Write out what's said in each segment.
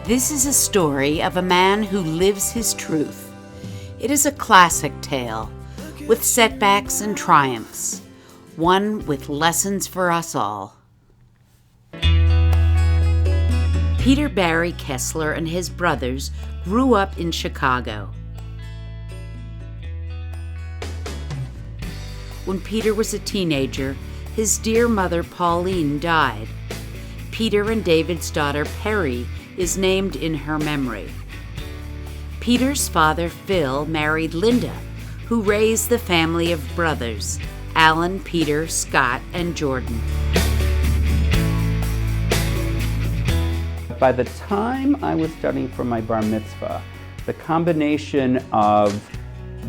This is a story of a man who lives his truth. It is a classic tale, with setbacks and triumphs, one with lessons for us all. Peter Barry Kessler and his brothers grew up in Chicago. When Peter was a teenager, his dear mother Pauline died. Peter and David's daughter Perry is named in her memory. Peter's father Phil married Linda, who raised the family of brothers, Alan, Peter, Scott, and Jordan. By the time I was studying for my bar mitzvah, the combination of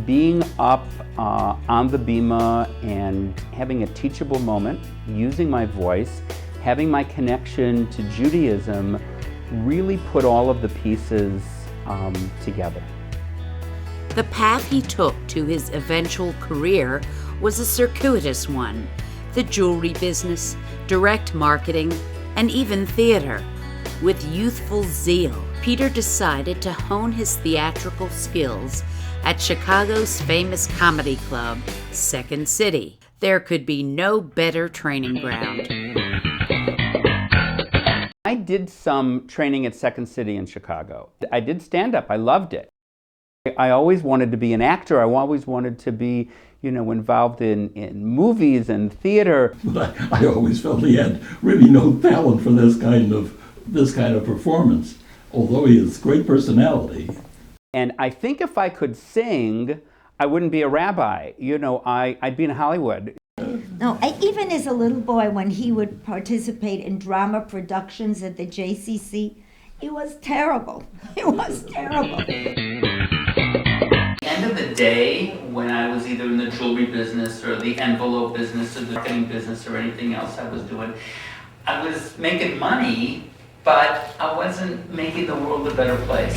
being up on the bima and having a teachable moment, using my voice, having my connection to Judaism, really put all of the pieces together. The path he took to his eventual career was a circuitous one: the jewelry business, direct marketing, and even theater. With youthful zeal, Peter decided to hone his theatrical skills at Chicago's famous comedy club, Second City. There could be no better training ground. I did some training at Second City in Chicago. I did stand-up. I loved it. I always wanted to be an actor. I always wanted to be, involved in movies and theater. But I always felt he had really no talent for this kind of performance, although he has great personality. And I think if I could sing, I wouldn't be a rabbi. I'd be in Hollywood. No, even as a little boy, when he would participate in drama productions at the JCC, it was terrible. It was terrible. At the end of the day, when I was either in the jewelry business or the envelope business or the marketing business or anything else I was doing, I was making money, but I wasn't making the world a better place.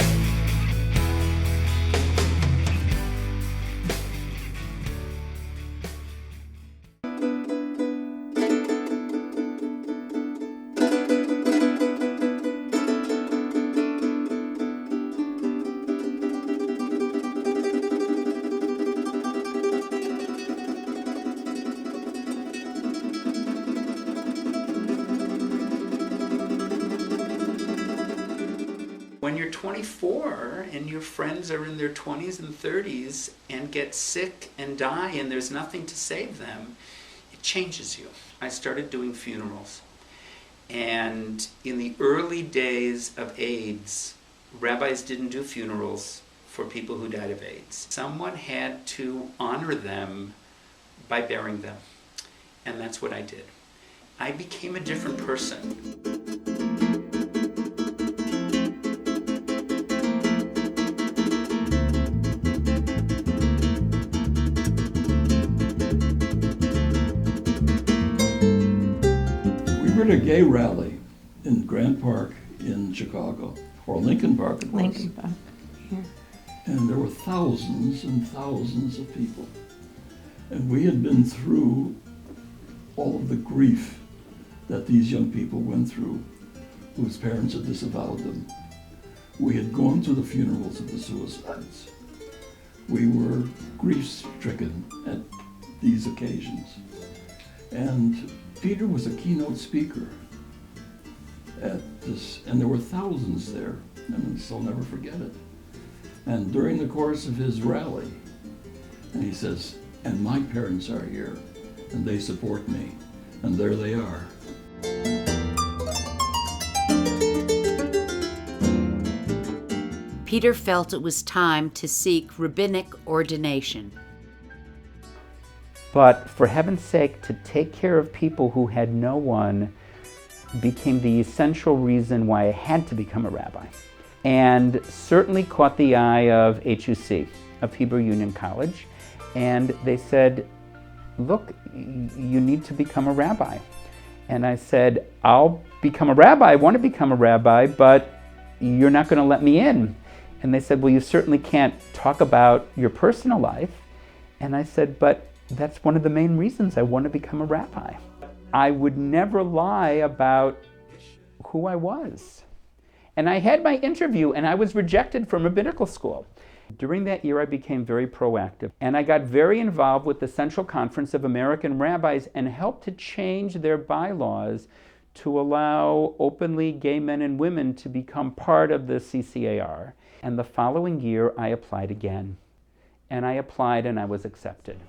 When you're 24 and your friends are in their 20s and 30s and get sick and die and there's nothing to save them, it changes you. I started doing funerals. And in the early days of AIDS, rabbis didn't do funerals for people who died of AIDS. Someone had to honor them by burying them. And that's what I did. I became a different person. We were at a gay rally in Grant Park in Chicago, or Lincoln Park it was. Lincoln Park, yeah. And there were thousands and thousands of people. And we had been through all of the grief that these young people went through, whose parents had disavowed them. We had gone to the funerals of the suicides. We were grief-stricken at these occasions. And Peter was a keynote speaker at this, and there were thousands there, and I'll never forget it. And during the course of his rally, and he says, and my parents are here, and they support me, and there they are. Peter felt it was time to seek rabbinic ordination. But for heaven's sake, to take care of people who had no one became the essential reason why I had to become a rabbi. And certainly caught the eye of HUC, of Hebrew Union College. And they said, look, you need to become a rabbi. And I said, I'll become a rabbi. I want to become a rabbi, but you're not going to let me in. And they said, well, you certainly can't talk about your personal life. And I said, but that's one of the main reasons I want to become a rabbi. I would never lie about who I was. And I had my interview and I was rejected from rabbinical school. During that year, I became very proactive, and I got very involved with the Central Conference of American Rabbis and helped to change their bylaws to allow openly gay men and women to become part of the CCAR. And the following year, I applied again. And I applied and I was accepted.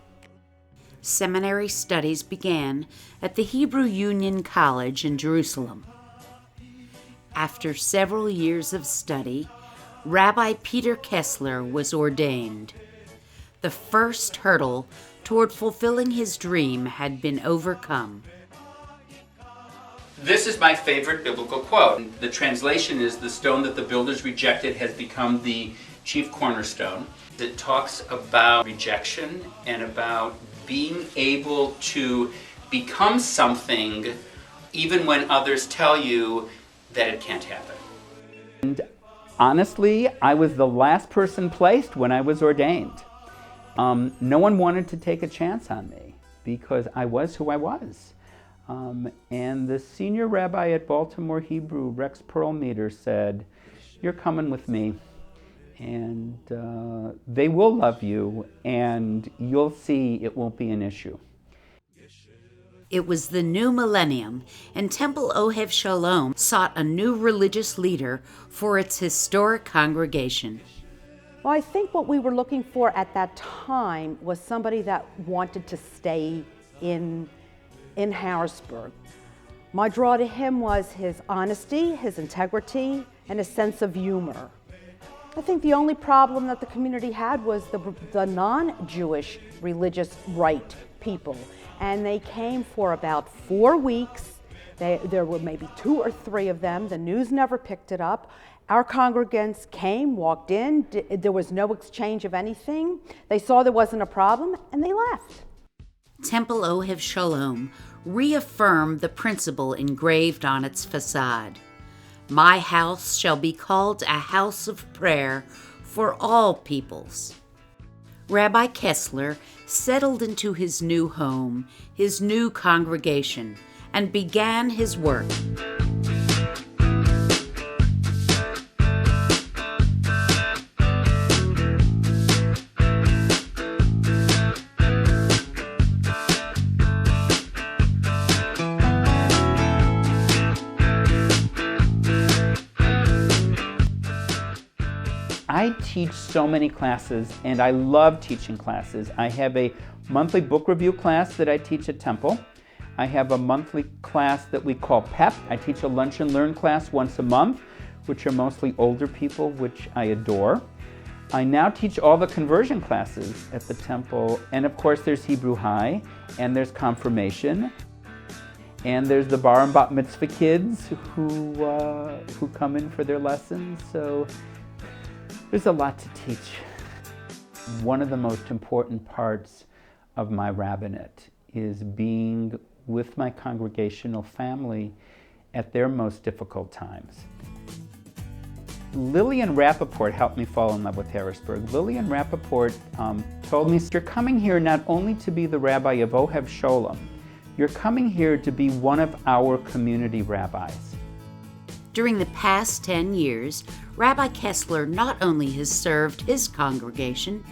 Seminary studies began at the Hebrew Union College in Jerusalem. After several years of study, Rabbi Peter Kessler was ordained. The first hurdle toward fulfilling his dream had been overcome. This is my favorite biblical quote. The translation is, "The stone that the builders rejected has become the chief cornerstone." It talks about rejection and about being able to become something even when others tell you that it can't happen. And honestly, I was the last person placed when I was ordained. No one wanted to take a chance on me because I was who I was. And the senior rabbi at Baltimore Hebrew, Rex Perlmeter, said, "You're coming with me, and they will love you, and you'll see it won't be an issue." It was the new millennium, and Temple Ohev Sholom sought a new religious leader for its historic congregation. Well, I think what we were looking for at that time was somebody that wanted to stay in Harrisburg. My draw to him was his honesty, his integrity, and his sense of humor. I think the only problem that the community had was the non-Jewish religious right people. And they came for about 4 weeks. There were maybe 2 or 3 of them. The news never picked it up. Our congregants came, walked in, there was no exchange of anything. They saw there wasn't a problem, and they left. Temple Ohev Sholom reaffirmed the principle engraved on its facade. "My house shall be called a house of prayer for all peoples." Rabbi Kessler settled into his new home, his new congregation, and began his work. I teach so many classes, and I love teaching classes. I have a monthly book review class that I teach at Temple. I have a monthly class that we call PEP. I teach a lunch and learn class once a month, which are mostly older people, which I adore. I now teach all the conversion classes at the Temple, and of course there's Hebrew High, and there's Confirmation, and there's the Bar and Bat Mitzvah kids who come in for their lessons. So there's a lot to teach. One of the most important parts of my rabbinate is being with my congregational family at their most difficult times. Lillian Rappaport helped me fall in love with Harrisburg. Lillian Rappaport told me, "You're coming here not only to be the rabbi of Ohev Sholom, you're coming here to be one of our community rabbis." During the past 10 years, Rabbi Kessler not only has served his congregation,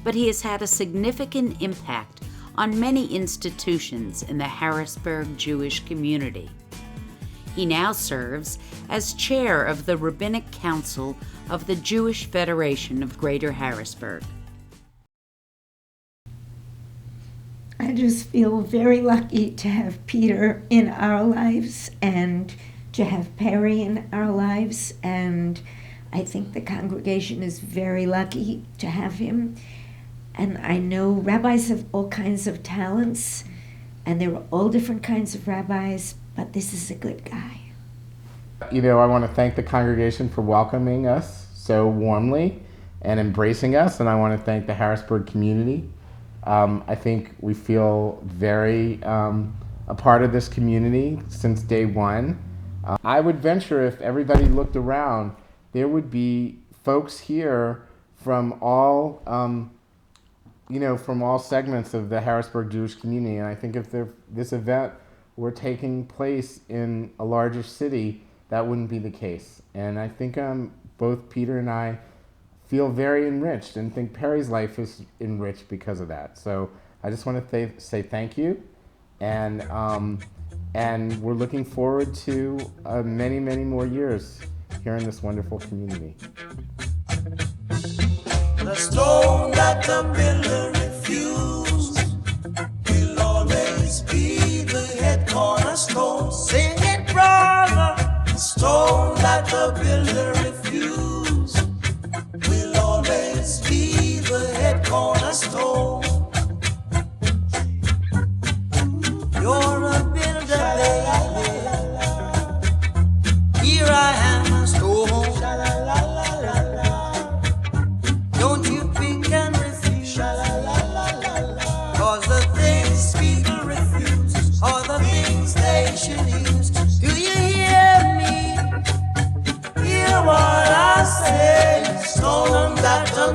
but he has had a significant impact on many institutions in the Harrisburg Jewish community. He now serves as chair of the Rabbinic Council of the Jewish Federation of Greater Harrisburg. I just feel very lucky to have Peter in our lives and to have Perry in our lives, and I think the congregation is very lucky to have him. And I know rabbis have all kinds of talents, and there are all different kinds of rabbis, but this is a good guy. You know, I want to thank the congregation for welcoming us so warmly and embracing us, and I want to thank the Harrisburg community. I think we feel very a part of this community since day one. I would venture if everybody looked around, there would be folks here from all, from all segments of the Harrisburg Jewish community. And I think if this event were taking place in a larger city, that wouldn't be the case. And I think both Peter and I feel very enriched and think Perry's life is enriched because of that. So I just want to say thank you. And we're looking forward to many, many more years here in this wonderful community. The stone that the builder refused will always be the head cornerstone. Sing it, brother. The stone that the builder refused will always be the head cornerstone. You're a builder, baby. Here I am, a stone. Don't you pick and refuse, cause the things people refuse are the things they should use. Do you hear me? Hear what I say? Stone that the